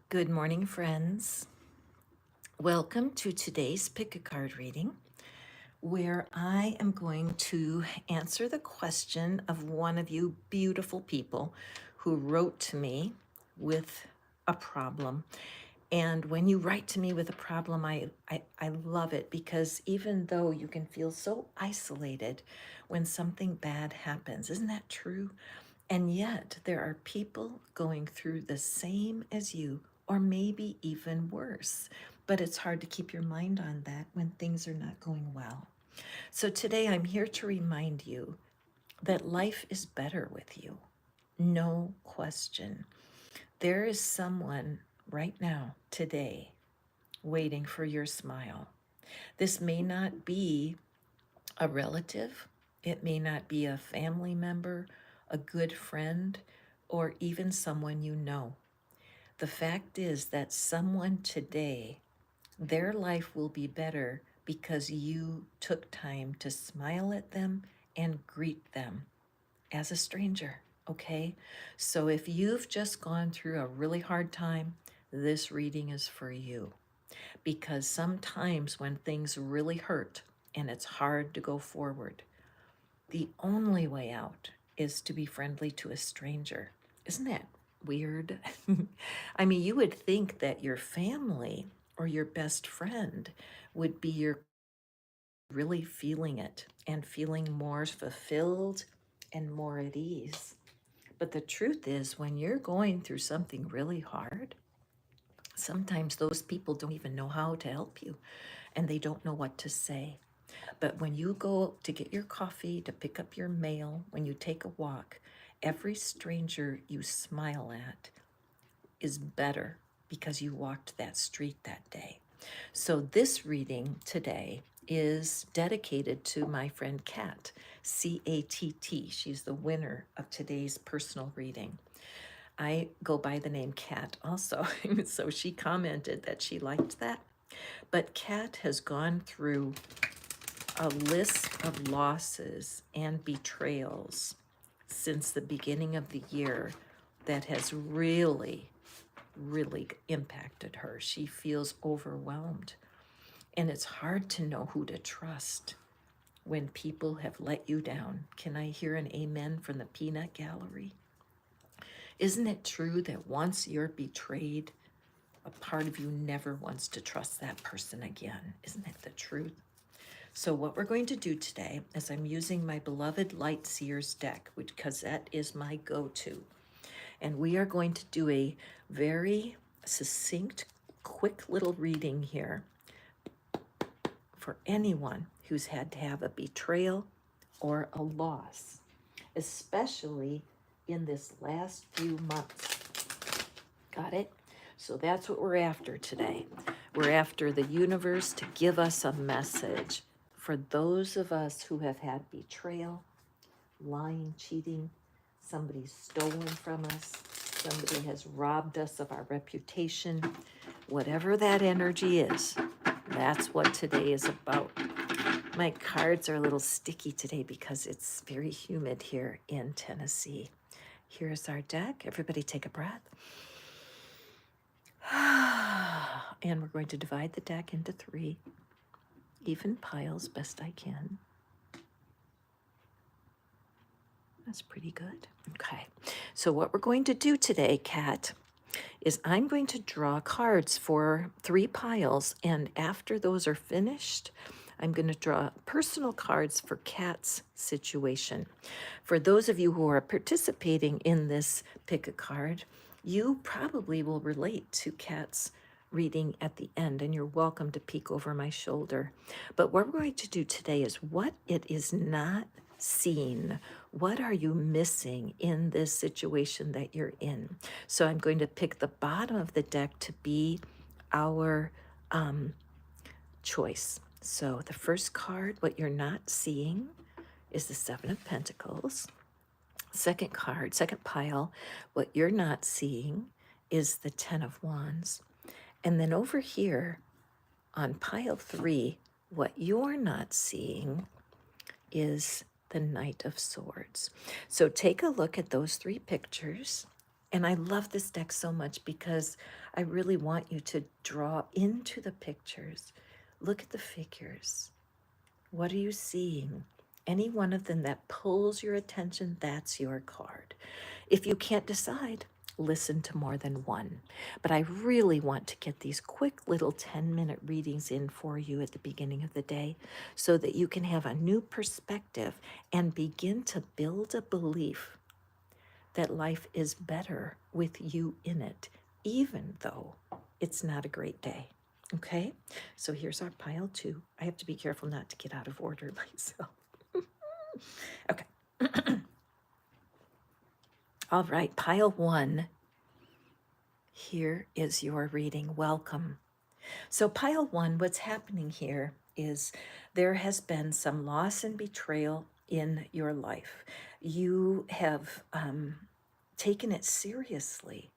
Good morning, friends. Welcome to today's Pick a Card reading, where I am going to answer the question of one of you beautiful people who wrote to me with a problem. And when you write to me with a problem, I love it because even though you can feel so isolated when something bad happens, isn't that true? And yet, there are people going through the same as you, or maybe even worse. But it's hard to keep your mind on that when things are not going well. So today, I'm here to remind you that life is better with you. No question. There is someone right now, today, waiting for your smile. This may not be a relative, it may not be a family member, a good friend, or even someone you know. The fact is that someone today, their life will be better because you took time to smile at them and greet them as a stranger, okay? So if you've just gone through a really hard time, this reading is for you because sometimes when things really hurt and it's hard to go forward, the only way out is to be friendly to a stranger. Isn't that weird? I mean, you would think that your family or your best friend would be your really feeling it and feeling more fulfilled and more at ease. But the truth is, when you're going through something really hard, sometimes those people don't even know how to help you and they don't know what to say. But when you go to get your coffee, to pick up your mail, when you take a walk, every stranger you smile at is better because you walked that street that day. So this reading today is dedicated to my friend Kat, C-A-T-T. She's the winner of today's personal reading. I go by the name Kat also, so she commented that she liked that. But Kat has gone through a list of losses and betrayals since the beginning of the year that has really impacted her. She feels overwhelmed, and it's hard to know who to trust when people have let you down. Can I hear an amen from the peanut gallery? Isn't it true that once you're betrayed, a part of you never wants to trust that person again? Isn't that the truth? So what we're going to do today is I'm using my beloved Light Seers deck, because that is my go-to. And we are going to do a very succinct, quick little reading here for anyone who's had to have a betrayal or a loss, especially in this last few months. Got it? So that's what we're after today. We're after the universe to give us a message for those of us who have had betrayal, lying, cheating, somebody's stolen from us, somebody has robbed us of our reputation. Whatever that energy is, that's what today is about. My cards are a little sticky today because it's very humid here in Tennessee. Here's our deck. Everybody take a breath. And we're going to divide the deck into 3 even piles best I can. That's pretty good. Okay, so what we're going to do today, Kat, is I'm going to draw cards for 3 piles, and after those are finished, I'm going to draw personal cards for Kat's situation. For those of you who are participating in this pick a card, you probably will relate to Kat's reading at the end, and you're welcome to peek over my shoulder. But what we're going to do today is what it is not seen. What are you missing in this situation that you're in? So I'm going to pick the bottom of the deck to be our choice. So the first card, what you're not seeing, is the 7 of Pentacles. Second card, second pile, what you're not seeing is the 10 of Wands. And then over here on pile 3, what you're not seeing is the Knight of Swords. So take a look at those 3 pictures And I love this deck so much because I really want you to draw into the pictures. Look at the figures. What are you seeing? Any one of them that pulls your attention, that's your card. If you can't decide, listen to more than one. But I really want to get these quick little 10-minute readings in for you at the beginning of the day so that you can have a new perspective and begin to build a belief that life is better with you in it, even though it's not a great day. Okay, so here's our pile 2. I have to be careful not to get out of order myself. Okay. All right, pile 1. Here is your reading. Welcome. So, pile 1, what's happening here is there has been some loss and betrayal in your life. You have taken it seriously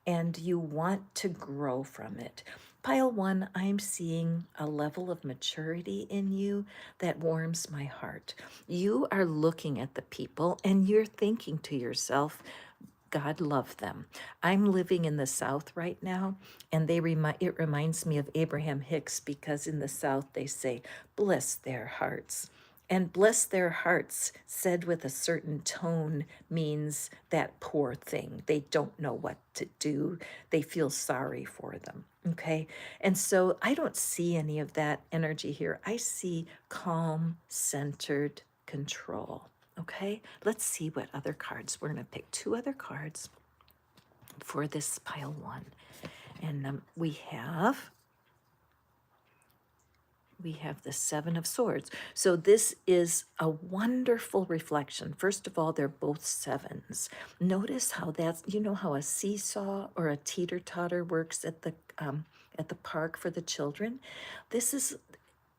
and you want to grow from it. Pile 1, I'm seeing a level of maturity in you that warms my heart. You are looking at the people and you're thinking to yourself, God love them. I'm living in the South right now, and it reminds me of Abraham Hicks because in the South they say, bless their hearts. And bless their hearts, said with a certain tone, means that poor thing. They don't know what to do. They feel sorry for them. Okay. And so I don't see any of that energy here. I see calm, centered control. Okay, let's see what other cards. We're going to pick 2 other cards for this pile 1. And we have the 7 of Swords. So this is a wonderful reflection. First of all, they're both 7s. Notice how that's, you know how a seesaw or a teeter-totter works at the park for the children? This is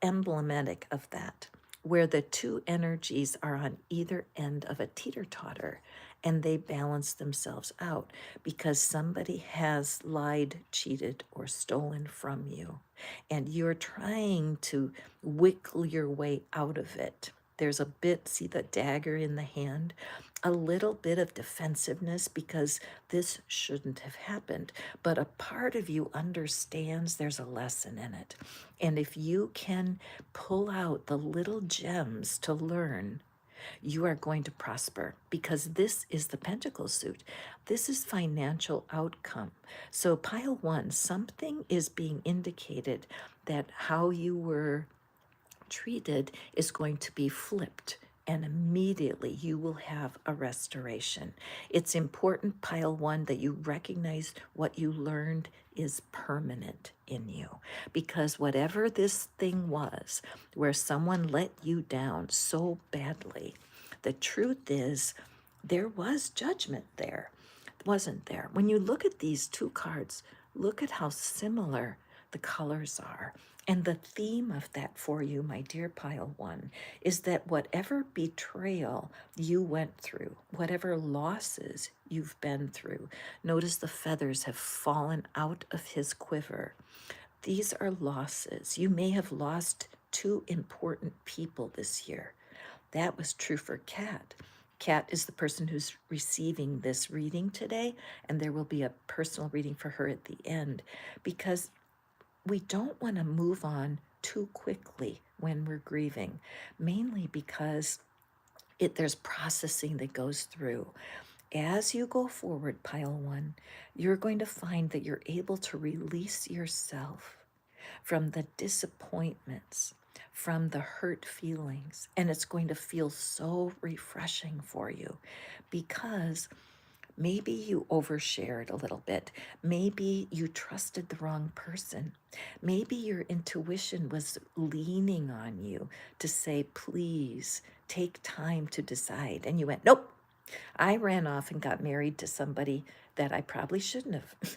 emblematic of that, where the 2 energies are on either end of a teeter-totter and they balance themselves out because somebody has lied, cheated, or stolen from you. And you're trying to wiggle your way out of it. There's a bit, see the dagger in the hand? A little bit of defensiveness because this shouldn't have happened. But a part of you understands there's a lesson in it. And if you can pull out the little gems to learn, you are going to prosper because this is the Pentacle suit. This is financial outcome. So, pile 1, something is being indicated that how you were treated is going to be flipped. And immediately you will have a restoration. It's important, pile 1, that you recognize what you learned is permanent in you. Because whatever this thing was, where someone let you down so badly, the truth is there was judgment there, wasn't there? When you look at these 2 cards, look at how similar the colors are. And the theme of that for you, my dear pile 1, is that whatever betrayal you went through, whatever losses you've been through, notice the feathers have fallen out of his quiver. These are losses. You may have lost 2 important people this year. That was true for Kat. Kat is the person who's receiving this reading today, and there will be a personal reading for her at the end because we don't want to move on too quickly when we're grieving, mainly because there's processing that goes through. As you go forward, pile 1, you're going to find that you're able to release yourself from the disappointments, from the hurt feelings, and it's going to feel so refreshing for you because maybe you overshared a little bit. Maybe you trusted the wrong person. Maybe your intuition was leaning on you to say, please take time to decide. And you went, nope. I ran off and got married to somebody that I probably shouldn't have.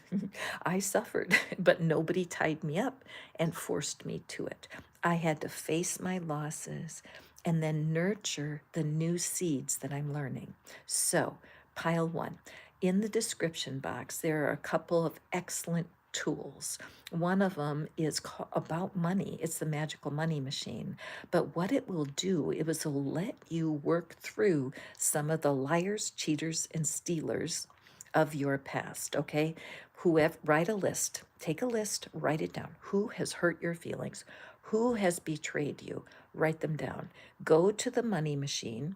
I suffered, but nobody tied me up and forced me to it. I had to face my losses and then nurture the new seeds that I'm learning. So, pile 1. In the description box, there are a couple of excellent tools. One of them is about money. It's the magical money machine. But what it will do, it will let you work through some of the liars, cheaters, and stealers of your past, okay? Whoever, write a list, take a list, write it down. Who has hurt your feelings? Who has betrayed you? Write them down. Go to the money machine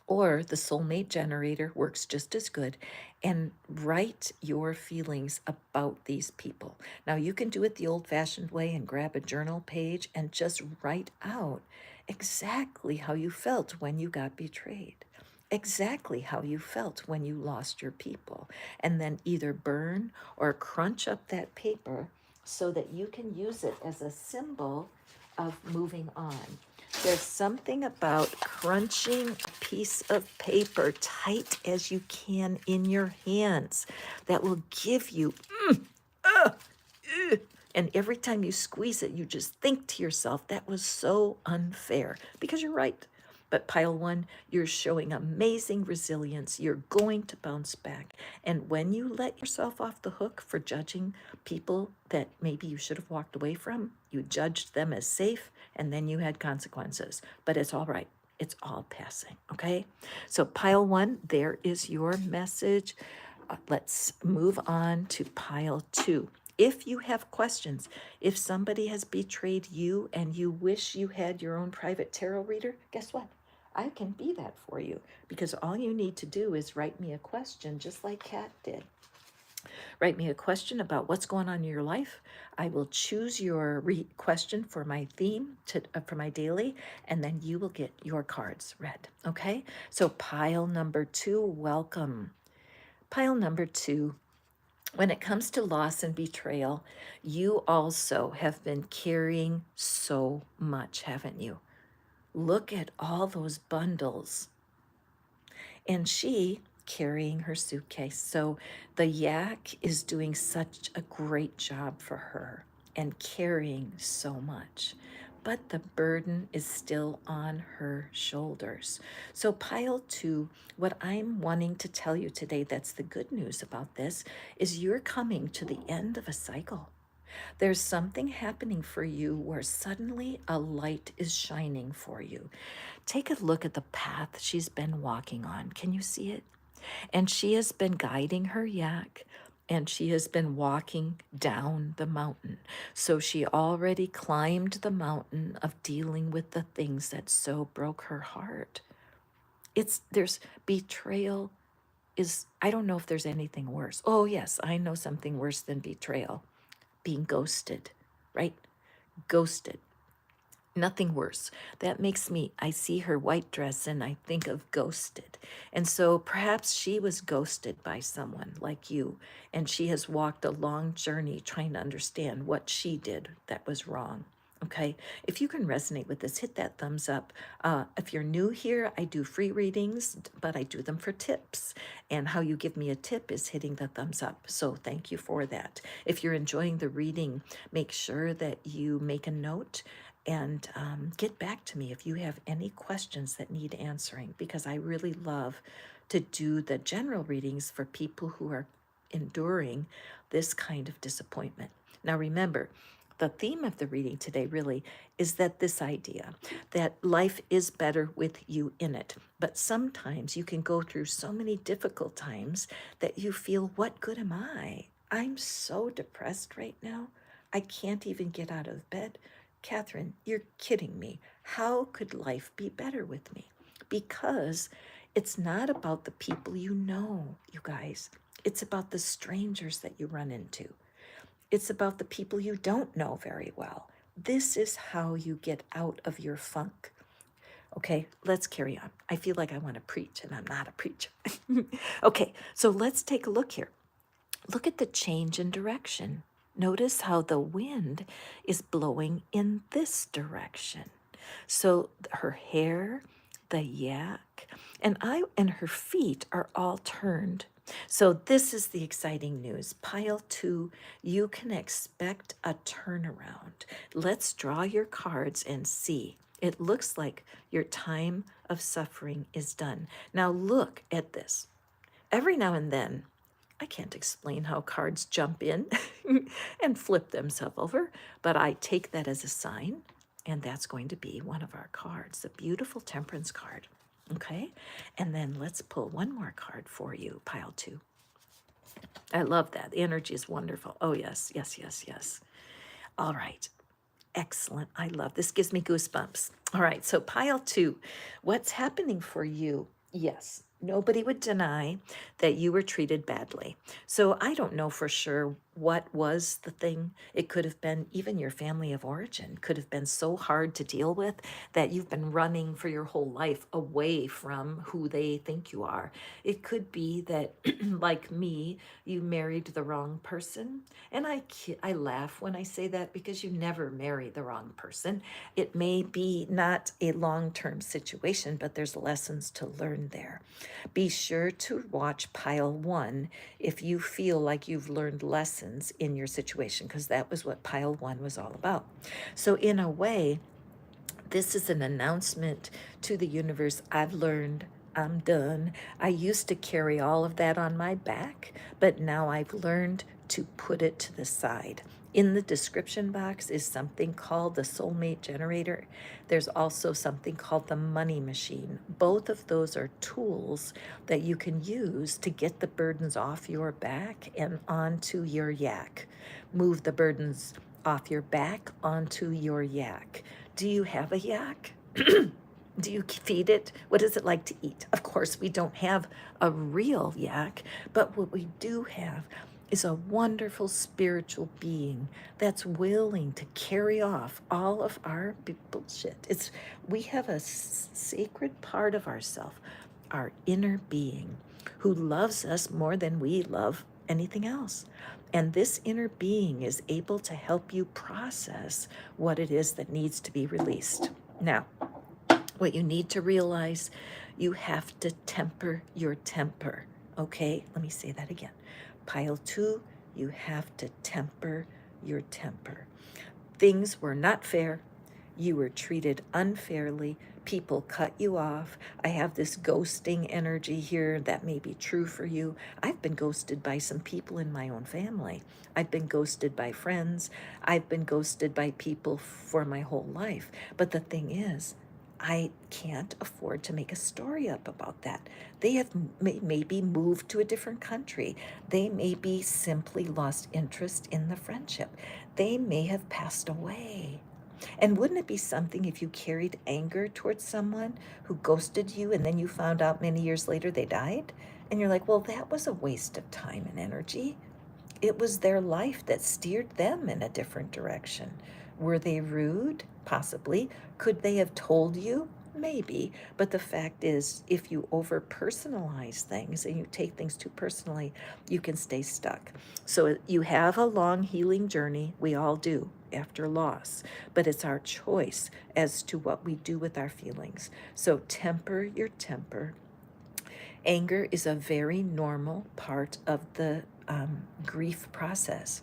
or the soulmate generator, works just as good, and write your feelings about these people. Now, you can do it the old fashioned way and grab a journal page and just write out exactly how you felt when you got betrayed, exactly how you felt when you lost your people, and then either burn or crunch up that paper so that you can use it as a symbol of moving on. There's something about crunching a piece of paper tight as you can in your hands that will give you, and every time you squeeze it, you just think to yourself, that was so unfair, because you're right. But pile one, you're showing amazing resilience. You're going to bounce back. And when you let yourself off the hook for judging people that maybe you should have walked away from, you judged them as safe, and then you had consequences. But it's all right. It's all passing, okay? So pile one, there is your message. Let's move on to pile two. If you have questions, if somebody has betrayed you and you wish you had your own private tarot reader, guess what? I can be that for you, because all you need to do is write me a question just like Kat did. Write me a question about what's going on in your life. I will choose your question for my theme, for my daily, and then you will get your cards read, okay? So pile number two, welcome. Pile number two, when it comes to loss and betrayal, you also have been carrying so much, haven't you? Look at all those bundles. And she carrying her suitcase. So the yak is doing such a great job for her and carrying so much. But the burden is still on her shoulders. So, pile two, what I'm wanting to tell you today, that's the good news about this, is you're coming to the end of a cycle. There's something happening for you where suddenly a light is shining for you. Take a look at the path she's been walking on. Can you see it? And she has been guiding her yak, and she has been walking down the mountain. So she already climbed the mountain of dealing with the things that so broke her heart. There's betrayal is, I don't know if there's anything worse. Oh, yes, I know something worse than betrayal. Being ghosted, right? Ghosted. Nothing worse. That makes me, I see her white dress and I think of ghosted. And so perhaps she was ghosted by someone like you, and she has walked a long journey trying to understand what she did that was wrong. Okay, if you can resonate with this, hit that thumbs up. If you're new here, I do free readings, but I do them for tips. And how you give me a tip is hitting the thumbs up. So thank you for that. If you're enjoying the reading, make sure that you make a note and get back to me if you have any questions that need answering, because I really love to do the general readings for people who are enduring this kind of disappointment. Now, remember, the theme of the reading today really is that this idea that life is better with you in it. But sometimes you can go through so many difficult times that you feel, what good am I? I'm so depressed right now. I can't even get out of bed. Catherine, you're kidding me. How could life be better with me? Because it's not about the people you know, you guys. It's about the strangers that you run into. It's about the people you don't know very well. This is how you get out of your funk. Okay, let's carry on. I feel like I want to preach, and I'm not a preacher. Okay, so let's take a look here. Look at the change in direction. Notice how the wind is blowing in this direction. So her hair, the yak, and her feet are all turned. So this is the exciting news. Pile two, you can expect a turnaround. Let's draw your cards and see. It looks like your time of suffering is done. Now look at this. Every now and then, I can't explain how cards jump in and flip themselves over, but I take that as a sign, and that's going to be one of our cards, the beautiful Temperance card. Okay, and then let's pull one more card for you, pile two. I love that. The energy is wonderful. Oh, yes, yes, yes, yes. All right. Excellent. I love this. Gives me goosebumps. All right. So, pile two, what's happening for you? Yes. Nobody would deny that you were treated badly. So, I don't know for sure what was the thing. It could have been even your family of origin, could have been so hard to deal with that you've been running for your whole life away from who they think you are. It could be that, like me, you married the wrong person. And I laugh when I say that because you never marry the wrong person. It may be not a long term situation, but there's lessons to learn there. Be sure to watch pile one if you feel like you've learned lessons in your situation, because that was what pile one was all about. So, in a way, this is an announcement to the universe. I've learned. I'm done. I used to carry all of that on my back, but now I've learned to put it to the side. In the description box is something called the soulmate generator. There's also something called the money machine. Both of those are tools that you can use to get the burdens off your back and onto your yak. Move the burdens off your back onto your yak. Do you have a yak? Do you feed it? What is it like to eat? Of course, we don't have a real yak, but what we do have is a wonderful spiritual being that's willing to carry off all of our bullshit. We have a sacred part of ourself, our inner being, who loves us more than we love anything else. And this inner being is able to help you process what it is that needs to be released. Now, what you need to realize, you have to temper your temper. Okay, let me say that again. Pile two, you have to temper your temper. Things were not fair. You were treated unfairly. People cut you off. I have this ghosting energy here that may be true for you. I've been ghosted by some people in my own family. I've been ghosted by friends. I've been ghosted by people for my whole life. But the thing is, I can't afford to make a story up about that. They have maybe moved to a different country. They maybe simply lost interest in the friendship. They may have passed away. And wouldn't it be something if you carried anger towards someone who ghosted you and then you found out many years later they died? And you're like, well, that was a waste of time and energy. It was their life that steered them in a different direction. Were they rude? Possibly. Could they have told you? Maybe. But the fact is, if you over personalize things and you take things too personally, you can stay stuck. So you have a long healing journey. We all do after loss, but it's our choice as to what we do with our feelings. So temper your temper. Anger is a very normal part of the grief process.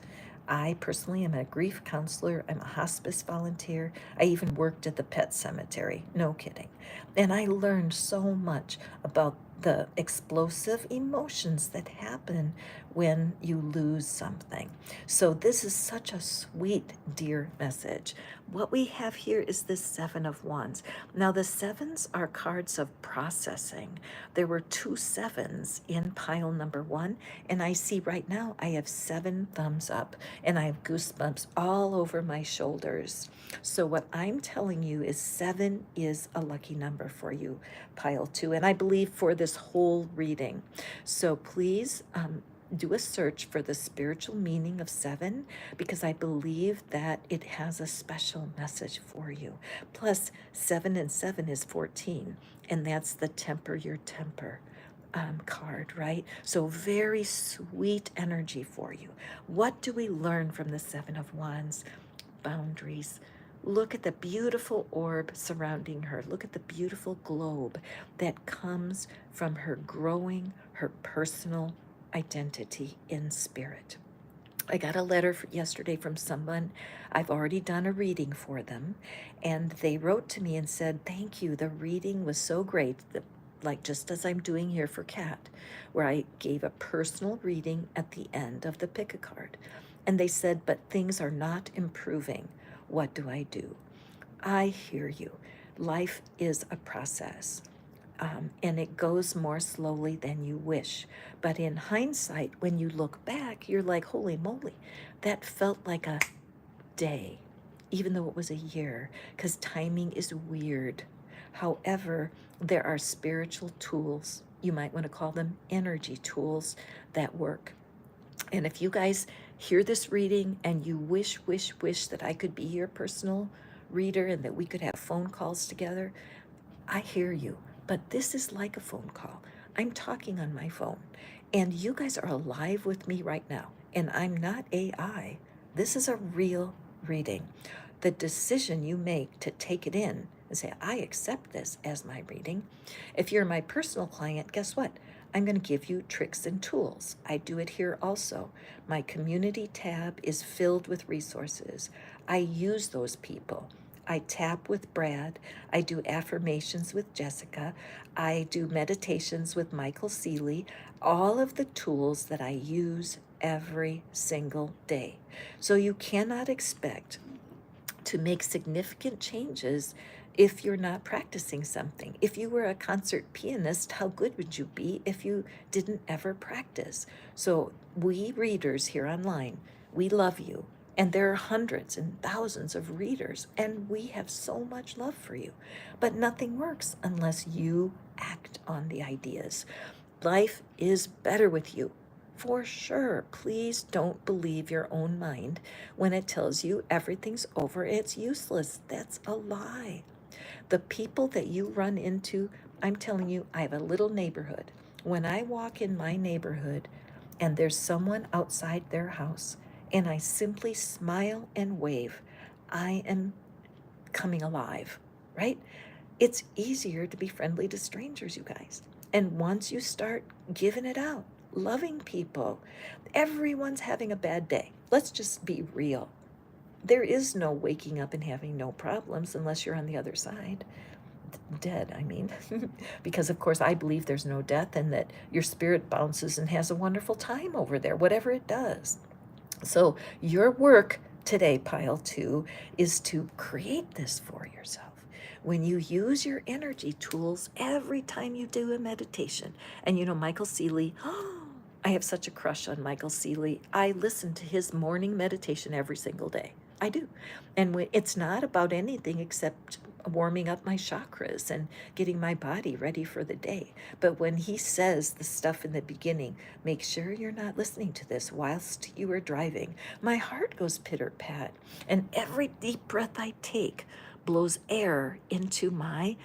I personally am a grief counselor. I'm a hospice volunteer. I even worked at the pet cemetery. No kidding. And I learned so much about the explosive emotions that happen when you lose something. So this is such a sweet, dear message. What we have here is the Seven of Wands. Now the sevens are cards of processing. There were two sevens in pile number one, and I see right now I have 7 thumbs up, and I have goosebumps all over my shoulders. So what I'm telling you is 7 is a lucky number for you, pile two, and I believe for this whole reading. So please do a search for the spiritual meaning of 7, because I believe that it has a special message for you. Plus, 7 and 7 is 14, and that's the temper your temper card, right? So very sweet energy for you. What do we learn from the Seven of Wands? Boundaries. Look at the beautiful orb surrounding her. Look at the beautiful globe that comes from her growing her personal identity in spirit. I got a letter yesterday from someone. I've already done a reading for them, and they wrote to me and said, thank you. The reading was so great. Like just as I'm doing here for Kat, where I gave a personal reading at the end of the pick a card. And they said, but things are not improving. What do I do? I hear you. Life is a process. and it goes more slowly than you wish. But in hindsight, when you look back, you're like, holy moly, that felt like a day, even though it was a year, because timing is weird. However, there are spiritual tools, you might want to call them energy tools, that work. And if you guys hear this reading and you wish that I could be your personal reader and that we could have phone calls together, I hear you. But this is like a phone call. I'm talking on my phone, and you guys are alive with me right now. And I'm not AI. This is a real reading. The decision you make to take it in and say, I accept this as my reading. If you're my personal client, guess what? I'm going to give you tricks and tools. I do it here also. My community tab is filled with resources. I use those people. I tap with Brad. I do affirmations with Jessica. I do meditations with Michael Seeley. All of the tools that I use every single day. So you cannot expect to make significant changes if you're not practicing something. If you were a concert pianist, how good would you be if you didn't ever practice? So we readers here online, we love you. And there are hundreds and thousands of readers, and we have so much love for you. But nothing works unless you act on the ideas. Life is better with you. For sure. Please don't believe your own mind when it tells you everything's over, it's useless. That's a lie. The people that you run into, I'm telling you, I have a little neighborhood. When I walk in my neighborhood and there's someone outside their house and I simply smile and wave, I am coming alive, right? It's easier to be friendly to strangers, you guys. And once you start giving it out, loving people, everyone's having a bad day. Let's just be real. There is no waking up and having no problems unless you're on the other side. Dead, I mean. Because, of course, I believe there's no death and that your spirit bounces and has a wonderful time over there, whatever it does. So, your work today, pile 2, is to create this for yourself. When you use your energy tools every time you do a meditation, and you know, Michael Seeley, I have such a crush on Michael Seeley. I listen to his morning meditation every single day. I do. And it's not about anything except warming up my chakras and getting my body ready for the day. But when he says the stuff in the beginning, make sure you're not listening to this whilst you are driving, my heart goes pitter pat. And every deep breath I take blows air into my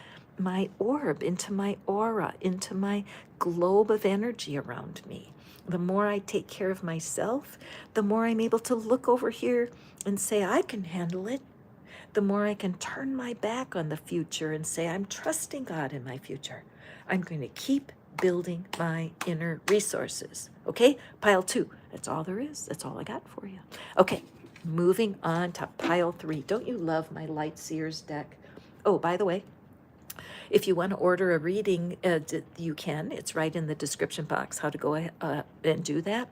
orb, into my aura, into my globe of energy around me. The more I take care of myself, the more I'm able to look over here and say, I can handle it. The more I can turn my back on the future and say, I'm trusting God in my future. I'm going to keep building my inner resources. Okay, pile 2. That's all there is. That's all I got for you. Okay, moving on to pile 3. Don't you love my Light Seers deck? Oh, by the way, if you want to order a reading, you can. It's right in the description box how to go and do that.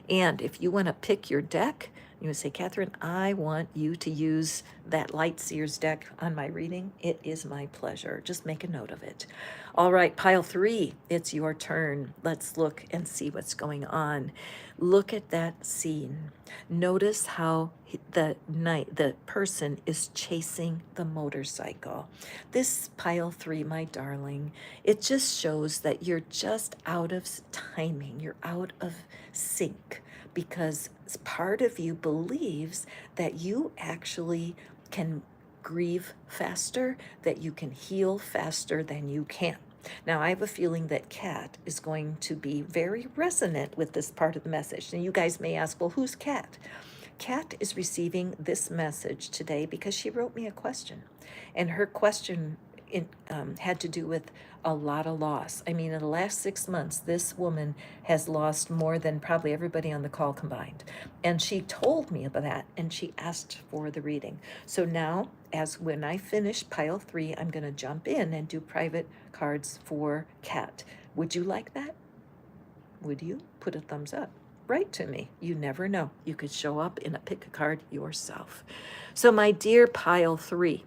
And if you want to pick your deck, you would say, Catherine, I want you to use that Light Seers deck on my reading. It is my pleasure. Just make a note of it. All right, pile 3, it's your turn. Let's look and see what's going on. Look at that scene. Notice how the person is chasing the motorcycle. This pile 3, my darling, it just shows that you're just out of timing. You're out of sync because part of you believes that you actually can grieve faster, that you can heal faster than you can. Now, I have a feeling that Kat is going to be very resonant with this part of the message. And you guys may ask, well, who's Kat? Kat is receiving this message today because she wrote me a question. And her question had to do with a lot of loss. I mean, in the last 6 months, this woman has lost more than probably everybody on the call combined. And she told me about that, and she asked for the reading. So now, as when I finish pile 3, I'm going to jump in and do private cards for Kat. Would you like that? Would you? Put a thumbs up. Write to me. You never know. You could show up in a pick a card yourself. So my dear pile 3,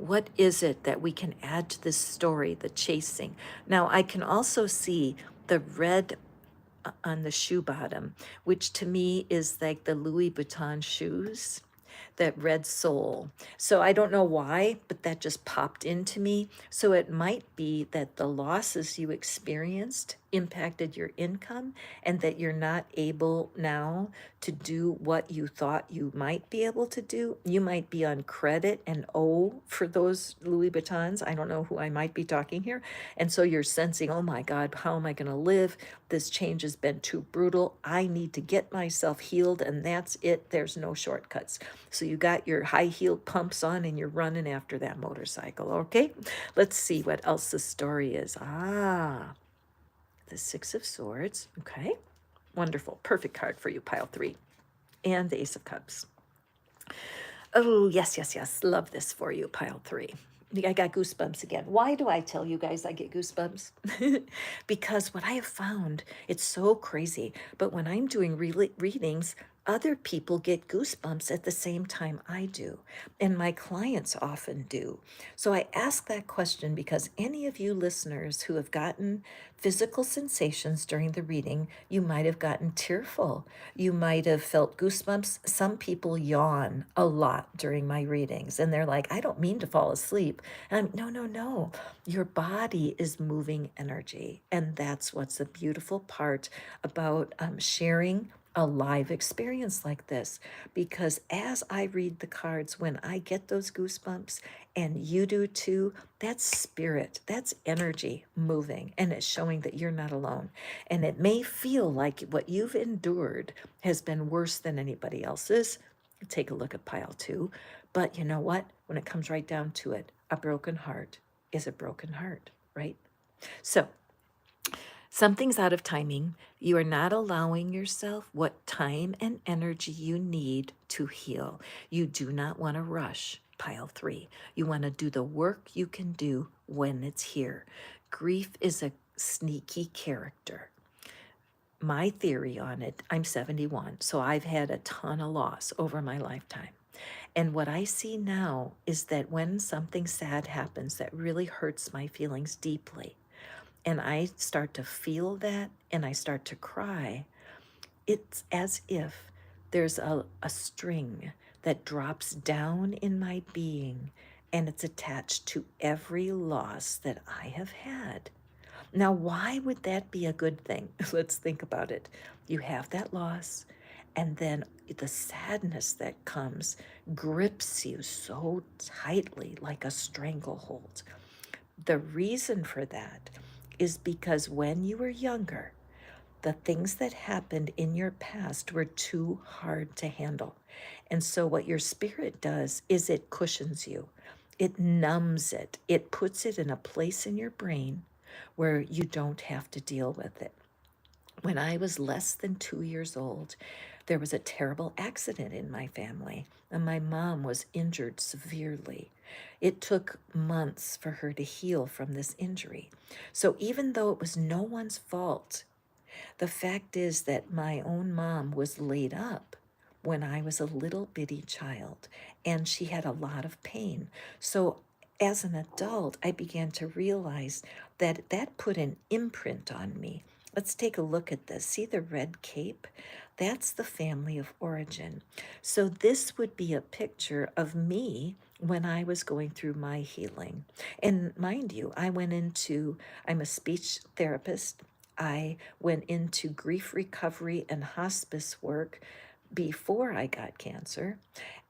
What is it that we can add to this story, the chasing? Now, I can also see the red on the shoe bottom, which to me is like the Louis Vuitton shoes, that red sole. So I don't know why, but that just popped into me. So it might be that the losses you experienced impacted your income and that you're not able now to do what you thought you might be able to do. You might be on credit and owe for those Louis Vuittons. I don't know who I might be talking here. And so you're sensing, oh my God, how am I going to live? This change has been too brutal. I need to get myself healed, and that's it. There's no shortcuts. So you got your high heel pumps on and you're running after that motorcycle. Okay, let's see what else the story is. The Six of Swords. Okay, wonderful. Perfect card for you, pile 3. And the Ace of Cups. Oh, yes, yes, yes. Love this for you, pile 3. I got goosebumps again. Why do I tell you guys I get goosebumps? Because what I have found, it's so crazy, but when I'm doing readings, other people get goosebumps at the same time I do, and my clients often do. So I ask that question because any of you listeners who have gotten physical sensations during the reading, you might have gotten tearful. You might have felt goosebumps. Some people yawn a lot during my readings, and they're like, I don't mean to fall asleep. And I'm, no, no, no. Your body is moving energy. And that's what's the beautiful part about sharing a live experience like this, because as I read the cards, when I get those goosebumps and you do too, that's spirit, that's energy moving, and it's showing that you're not alone. And it may feel like what you've endured has been worse than anybody else's. Take a look at pile 2. But you know what? When it comes right down to it, a broken heart is a broken heart, right? So something's out of timing. You are not allowing yourself what time and energy you need to heal. You do not want to rush, pile 3. You want to do the work you can do when it's here. Grief is a sneaky character. My theory on it, I'm 71, so I've had a ton of loss over my lifetime. And what I see now is that when something sad happens that really hurts my feelings deeply, and I start to feel that and I start to cry, it's as if there's a string that drops down in my being and it's attached to every loss that I have had. Now, why would that be a good thing? Let's think about it. You have that loss, and then the sadness that comes grips you so tightly like a stranglehold. The reason for that is because when you were younger, the things that happened in your past were too hard to handle. And so, what your spirit does is it cushions you, it numbs it, it puts it in a place in your brain where you don't have to deal with it. When I was less than 2 years old, there was a terrible accident in my family, and my mom was injured severely. It took months for her to heal from this injury. So, even though it was no one's fault, the fact is that my own mom was laid up when I was a little bitty child, and she had a lot of pain. So, as an adult, I began to realize that that put an imprint on me. Let's take a look at this. See the red cape? That's the family of origin. So, this would be a picture of me when I was going through my healing. And mind you, I'm a speech therapist. I went into grief recovery and hospice work before I got cancer.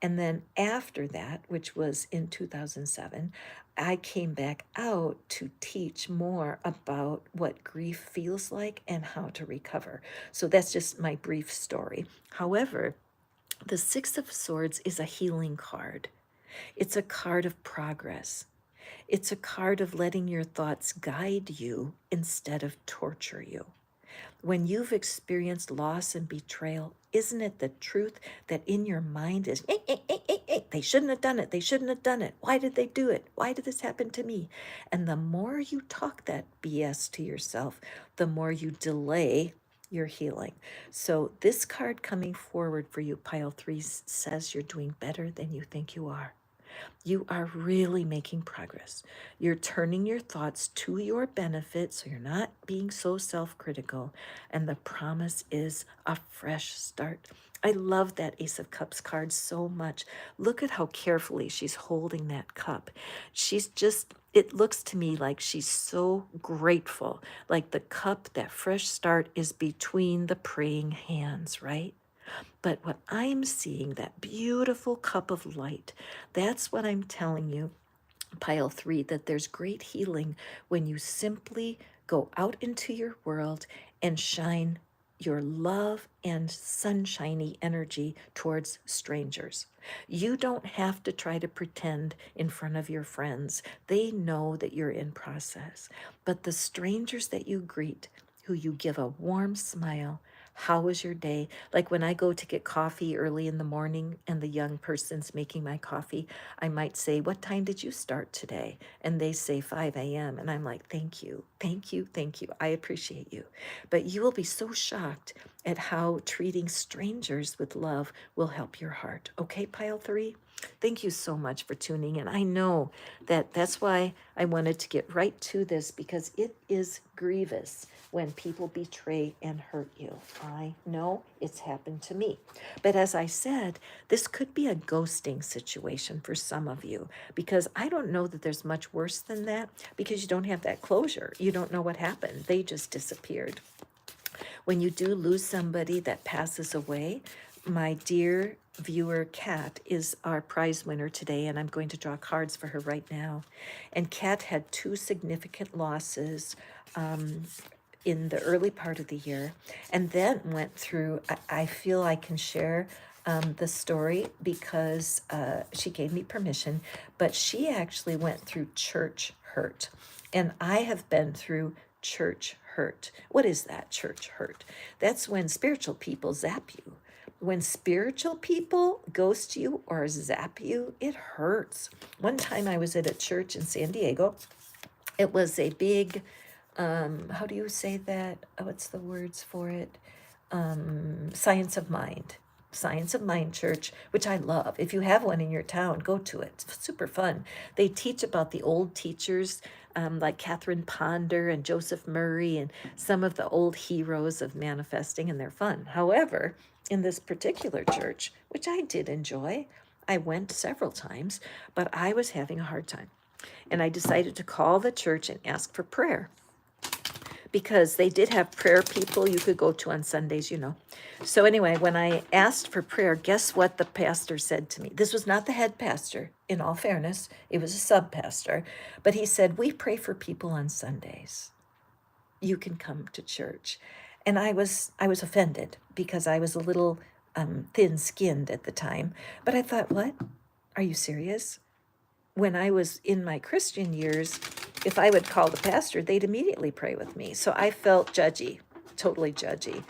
And then after that, which was in 2007, I came back out to teach more about what grief feels like and how to recover. So that's just my brief story. However, the Six of Swords is a healing card. It's a card of progress. It's a card of letting your thoughts guide you instead of torture you. When you've experienced loss and betrayal, isn't it the truth that in your mind is, they shouldn't have done it, they shouldn't have done it, why did they do it, why did this happen to me? And the more you talk that BS to yourself, the more you delay your healing. So this card coming forward for you, pile 3, says you're doing better than you think you are. You are really making progress. You're turning your thoughts to your benefit, so you're not being so self-critical. And the promise is a fresh start. I love that Ace of Cups card so much. Look at how carefully she's holding that cup. She's just, it looks to me like she's so grateful. Like the cup, that fresh start is between the praying hands, right? But what I'm seeing, that beautiful cup of light, that's what I'm telling you, pile 3, that there's great healing when you simply go out into your world and shine your love and sunshiny energy towards strangers. You don't have to try to pretend in front of your friends. They know that you're in process. But the strangers that you greet, who you give a warm smile, how was your day? Like when I go to get coffee early in the morning and the young person's making my coffee, I might say, "What time did you start today?" And they say 5 a.m. And I'm like, "Thank you, thank you, thank you. I appreciate you." But you will be so shocked at how treating strangers with love will help your heart. Okay, pile 3? Thank you so much for tuning in. I know that that's why I wanted to get right to this, because it is grievous when people betray and hurt you. I know it's happened to me. But as I said, this could be a ghosting situation for some of you, because I don't know that there's much worse than that, because you don't have that closure. You don't know what happened. They just disappeared. When you do lose somebody that passes away, my dear viewer Kat is our prize winner today, and I'm going to draw cards for her right now. And Kat had 2 significant losses in the early part of the year, and then went through, I feel I can share the story because she gave me permission, but she actually went through church hurt. And I have been through church hurt. What is that, church hurt? That's when spiritual people zap you. When spiritual people ghost you or zap you, it hurts. One time I was at a church in San Diego. It was a big, how do you say that? What's the words for it? Science of Mind. Science of Mind Church, which I love. If you have one in your town, go to it. It's super fun. They teach about the old teachers, like Catherine Ponder and Joseph Murray and some of the old heroes of manifesting, and they're fun. However, in this particular church, which I did enjoy, I went several times, but I was having a hard time. And I decided to call the church and ask for prayer, because they did have prayer people you could go to on Sundays, you know. So anyway, when I asked for prayer, guess what the pastor said to me? This was not the head pastor, in all fairness. It was a sub-pastor. But he said, "We pray for people on Sundays. You can come to church." And I was offended, because I was a little thin-skinned at the time. But I thought, what? Are you serious? When I was in my Christian years, if I would call the pastor, they'd immediately pray with me. So I felt judgy, totally judgy.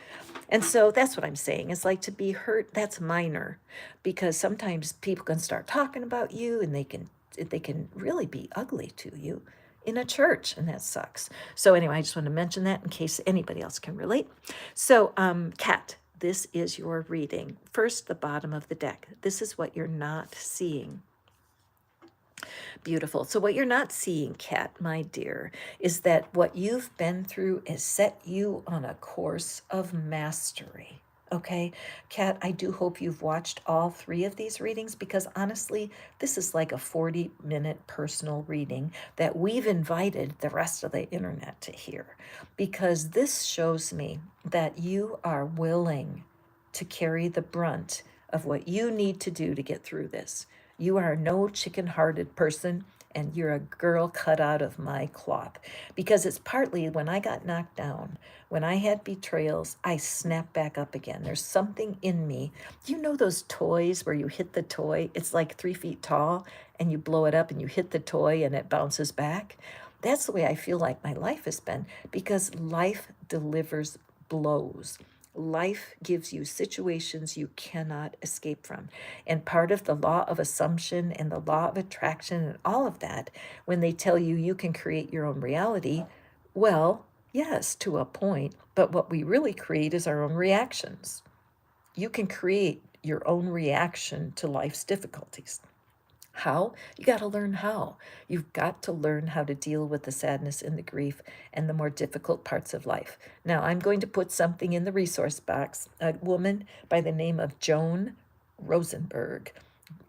And so that's what I'm saying. It's like, to be hurt, that's minor, because sometimes people can start talking about you, and they can really be ugly to you in a church, and that sucks. So anyway, I just want to mention that in case anybody else can relate. So, Kat, this is your reading. First, the bottom of the deck. This is what you're not seeing. Beautiful. So what you're not seeing, Kat, my dear, is that what you've been through has set you on a course of mastery. Okay, Kat, I do hope you've watched all 3 of these readings, because honestly, this is like a 40-minute personal reading that we've invited the rest of the internet to hear, because this shows me that you are willing to carry the brunt of what you need to do to get through this. You are no chicken-hearted person, and you're a girl cut out of my cloth. Because it's partly when I got knocked down, when I had betrayals, I snapped back up again. There's something in me. You know those toys where you hit the toy, it's like 3 feet tall, and you blow it up and you hit the toy and it bounces back? That's the way I feel like my life has been, because life delivers blows. Life gives you situations you cannot escape from. And part of the law of assumption and the law of attraction and all of that, when they tell you you can create your own reality, well, yes, to a point, but what we really create is our own reactions. You can create your own reaction to life's difficulties. How? You got to learn how. You've got to learn how to deal with the sadness and the grief and the more difficult parts of life. Now, I'm going to put something in the resource box. A woman by the name of Joan Rosenberg.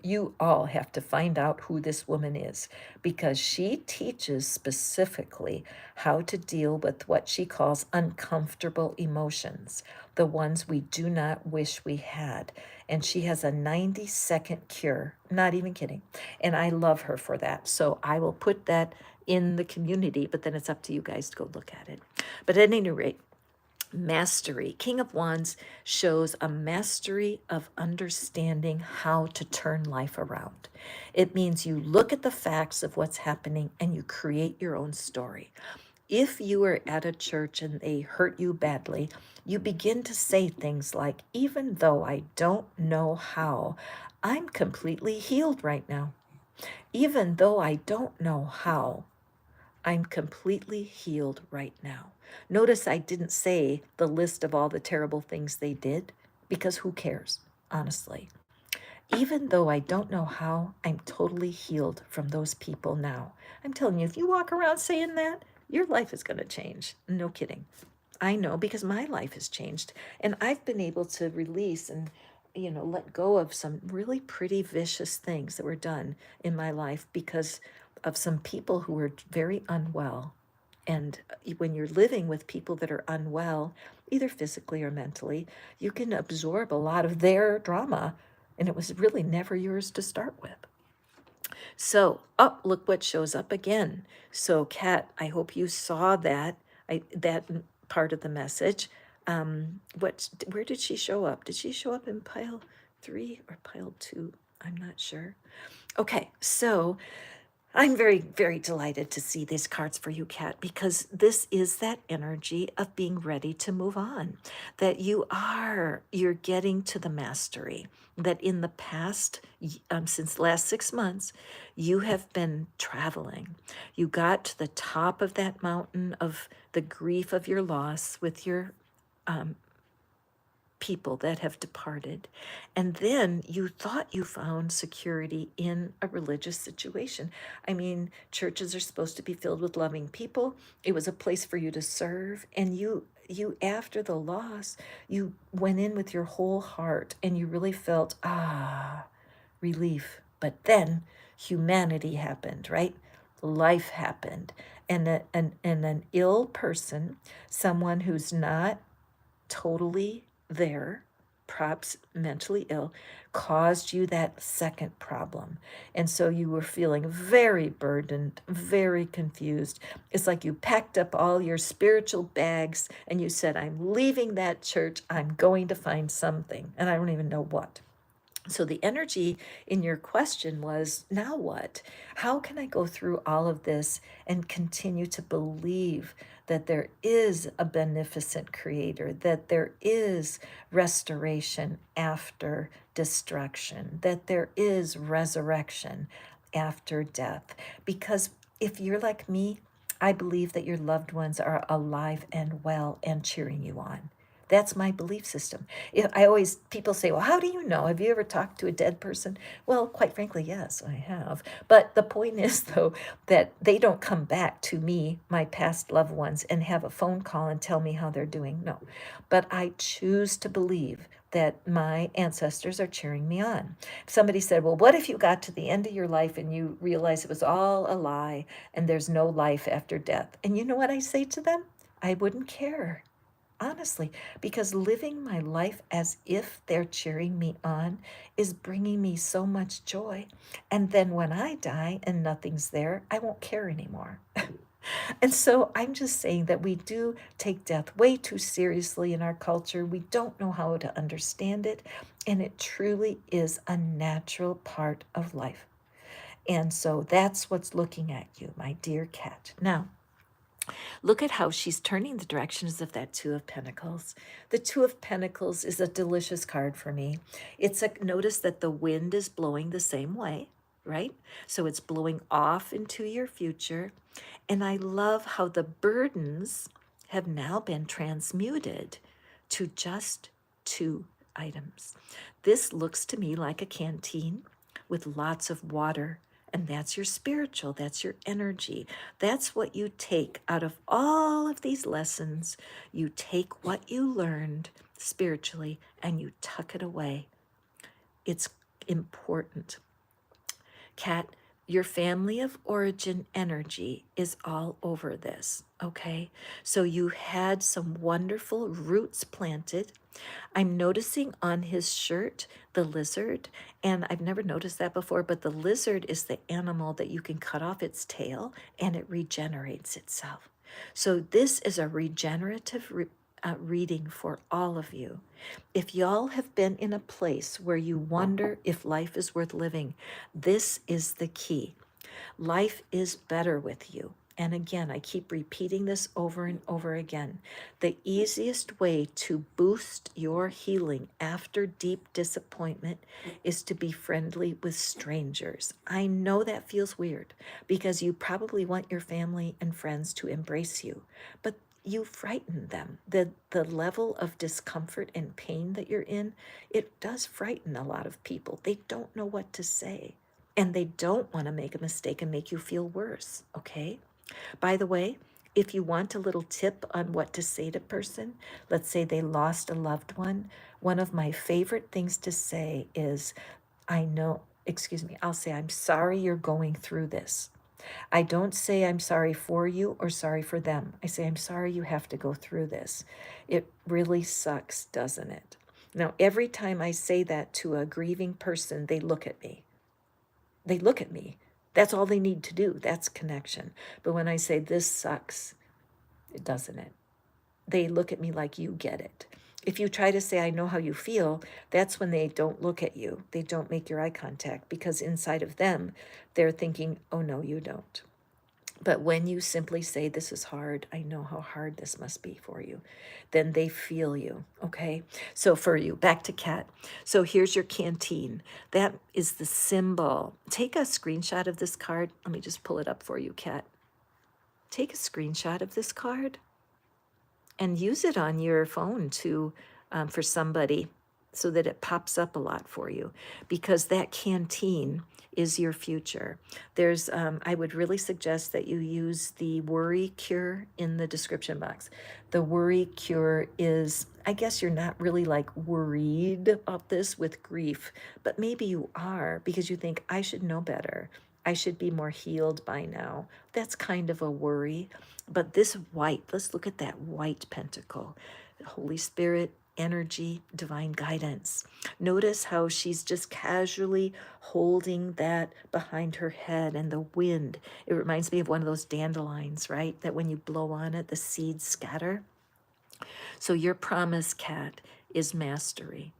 You all have to find out who this woman is because she teaches specifically how to deal with what she calls uncomfortable emotions, the ones we do not wish we had. And she has a 90-second cure, not even kidding. And I love her for that. So I will put that in the community, but then it's up to you guys to go look at it. But at any rate, mastery. King of Wands shows a mastery of understanding how to turn life around. It means you look at the facts of what's happening and you create your own story. If you are at a church and they hurt you badly, you begin to say things like, even though I don't know how, I'm completely healed right now. Even though I don't know how, I'm completely healed right now. Notice I didn't say the list of all the terrible things they did, because who cares, honestly? Even though I don't know how, I'm totally healed from those people now. I'm telling you, if you walk around saying that, your life is going to change. No kidding. I know because my life has changed and I've been able to release and let go of some really pretty vicious things that were done in my life because of some people who were very unwell. And when you're living with people that are unwell, either physically or mentally, you can absorb a lot of their drama, and it was really never yours to start with. So, oh, look what shows up again. So, Kat, I hope you saw that. That part of the message. Where did she show up? Did she show up in pile 3 or pile 2? I'm not sure. Okay, so I'm very, very delighted to see these cards for you, Kat, because this is that energy of being ready to move on. That you're getting to the mastery. That in the past, since the last 6 months, you have been traveling. You got to the top of that mountain of the grief of your loss with your people that have departed. And then you thought you found security in a religious situation. I mean, churches are supposed to be filled with loving people. It was a place for you to serve. And you after the loss, you went in with your whole heart and you really felt, relief. But then humanity happened, right? Life happened. And an ill person, someone who's not totally there, perhaps mentally ill, caused you that second problem. And so you were feeling very burdened, very confused. It's like you packed up all your spiritual bags and you said, I'm leaving that church. I'm going to find something. And I don't even know what. So the energy in your question was, now what? How can I go through all of this and continue to believe that there is a beneficent creator, that there is restoration after destruction, that there is resurrection after death? Because if you're like me, I believe that your loved ones are alive and well and cheering you on. That's my belief system. People say, well, how do you know? Have you ever talked to a dead person? Well, quite frankly, yes, I have. But the point is, though, that they don't come back to me, my past loved ones, and have a phone call and tell me how they're doing. No. But I choose to believe that my ancestors are cheering me on. Somebody said, well, what if you got to the end of your life and you realize it was all a lie and there's no life after death? And you know what I say to them? I wouldn't care. Honestly, because living my life as if they're cheering me on is bringing me so much joy. And then when I die and nothing's there, I won't care anymore. And so I'm just saying that we do take death way too seriously in our culture. We don't know how to understand it. And it truly is a natural part of life. And so that's what's looking at you, my dear cat. Now, look at how she's turning the directions of that Two of Pentacles. The Two of Pentacles is a delicious card for me. Notice that the wind is blowing the same way, right? So it's blowing off into your future. And I love how the burdens have now been transmuted to just 2 items. This looks to me like a canteen with lots of water. And that's your spiritual, that's your energy. That's what you take out of all of these lessons. You take what you learned spiritually and you tuck it away. It's important. Kat, your family of origin energy is all over this, okay? So you had some wonderful roots planted. I'm noticing on his shirt the lizard, and I've never noticed that before, but the lizard is the animal that you can cut off its tail and it regenerates itself. So this is a regenerative reading for all of you. If y'all have been in a place where you wonder if life is worth living, this is the key. Life is better with you. And again, I keep repeating this over and over again. The easiest way to boost your healing after deep disappointment is to be friendly with strangers. I know that feels weird because you probably want your family and friends to embrace you, but you frighten them. The level of discomfort and pain that you're in, it does frighten a lot of people. They don't know what to say. And they don't want to make a mistake and make you feel worse, okay? By the way, if you want a little tip on what to say to a person, let's say they lost a loved one of my favorite things to say is, I'll say, I'm sorry you're going through this. I don't say I'm sorry for you or sorry for them. I say, I'm sorry you have to go through this. It really sucks, doesn't it? Now, every time I say that to a grieving person, they look at me. They look at me. That's all they need to do. That's connection. But when I say this sucks, it doesn't it? They look at me like you get it. If you try to say, I know how you feel, that's when they don't look at you. They don't make your eye contact because inside of them, they're thinking, oh, no, you don't. But when you simply say, this is hard, I know how hard this must be for you, then they feel you, okay? So for you, back to Kat. So here's your canteen. That is the symbol. Take a screenshot of this card. Let me just pull it up for you, Kat. Take a screenshot of this card and use it on your phone to for somebody so that it pops up a lot for you, because that canteen is your future. There's, I would really suggest that you use the worry cure in the description box. The worry cure is, I guess you're not really like worried about this with grief, but maybe you are because you think, I should know better. I should be more healed by now. That's kind of a worry. But this white, let's look at that white pentacle. Holy Spirit, energy, divine guidance. Notice how she's just casually holding that behind her head and the wind. It reminds me of one of those dandelions, right? That when you blow on it, the seeds scatter. So your promise, Kat, is mastery.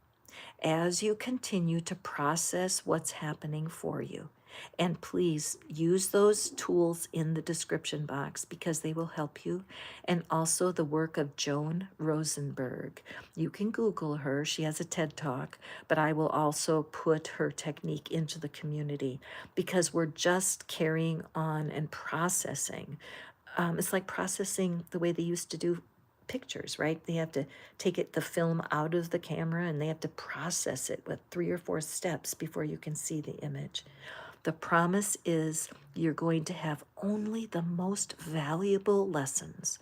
As you continue to process what's happening for you. And please use those tools in the description box because they will help you. And also the work of Joan Rosenberg. You can Google her. She has a TED Talk, but I will also put her technique into the community because we're just carrying on and processing. It's like processing the way they used to do pictures, right? They have to take the film out of the camera and they have to process it with 3 or 4 steps before you can see the image. The promise is you're going to have only the most valuable lessons.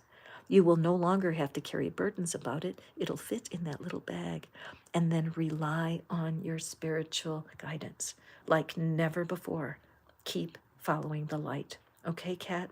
You will no longer have to carry burdens about it. It'll fit in that little bag. And then rely on your spiritual guidance like never before. Keep following the light. Okay, Kat?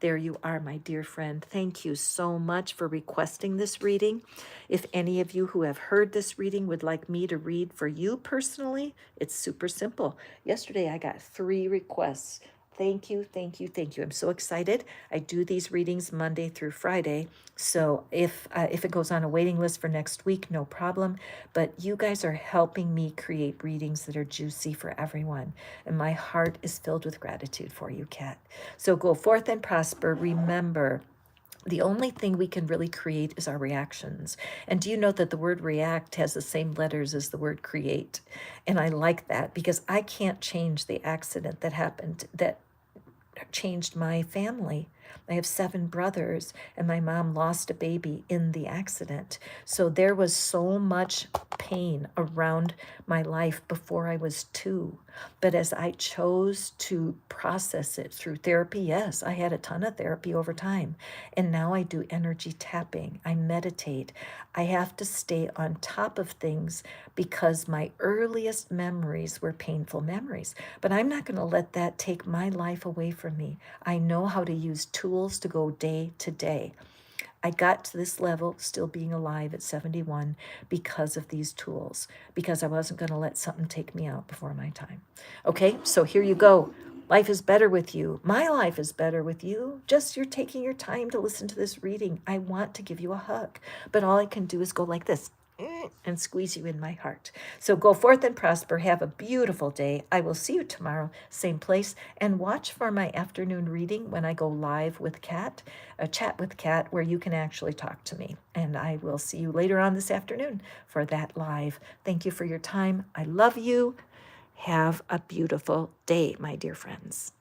There you are, my dear friend. Thank you so much for requesting this reading. If any of you who have heard this reading would like me to read for you personally, it's super simple. Yesterday I got 3 requests. Thank you, thank you, thank you. I'm so excited. I do these readings Monday through Friday. So if it goes on a waiting list for next week, no problem. But you guys are helping me create readings that are juicy for everyone. And my heart is filled with gratitude for you, Kat. So go forth and prosper. Remember, the only thing we can really create is our reactions. And do you know that the word react has the same letters as the word create? And I like that because I can't change the accident that happened that changed my family. I have 7 brothers, and my mom lost a baby in the accident. So there was so much pain around my life before I was 2. But as I chose to process it through therapy, yes, I had a ton of therapy over time. And now I do energy tapping, I meditate. I have to stay on top of things because my earliest memories were painful memories. But I'm not going to let that take my life away from me. I know how to use tools to go day to day. I got to this level, still being alive at 71, because of these tools, because I wasn't going to let something take me out before my time. Okay, so here you go. Life is better with you. My life is better with you. Just you're taking your time to listen to this reading. I want to give you a hug, but all I can do is go like this and squeeze you in my heart. So go forth and prosper. Have a beautiful day. I will see you tomorrow, same place, and watch for my afternoon reading when I go live with Kat, a chat with Kat, where you can actually talk to me. And I will see you later on this afternoon for that live. Thank you for your time. I love you. Have a beautiful day, my dear friends.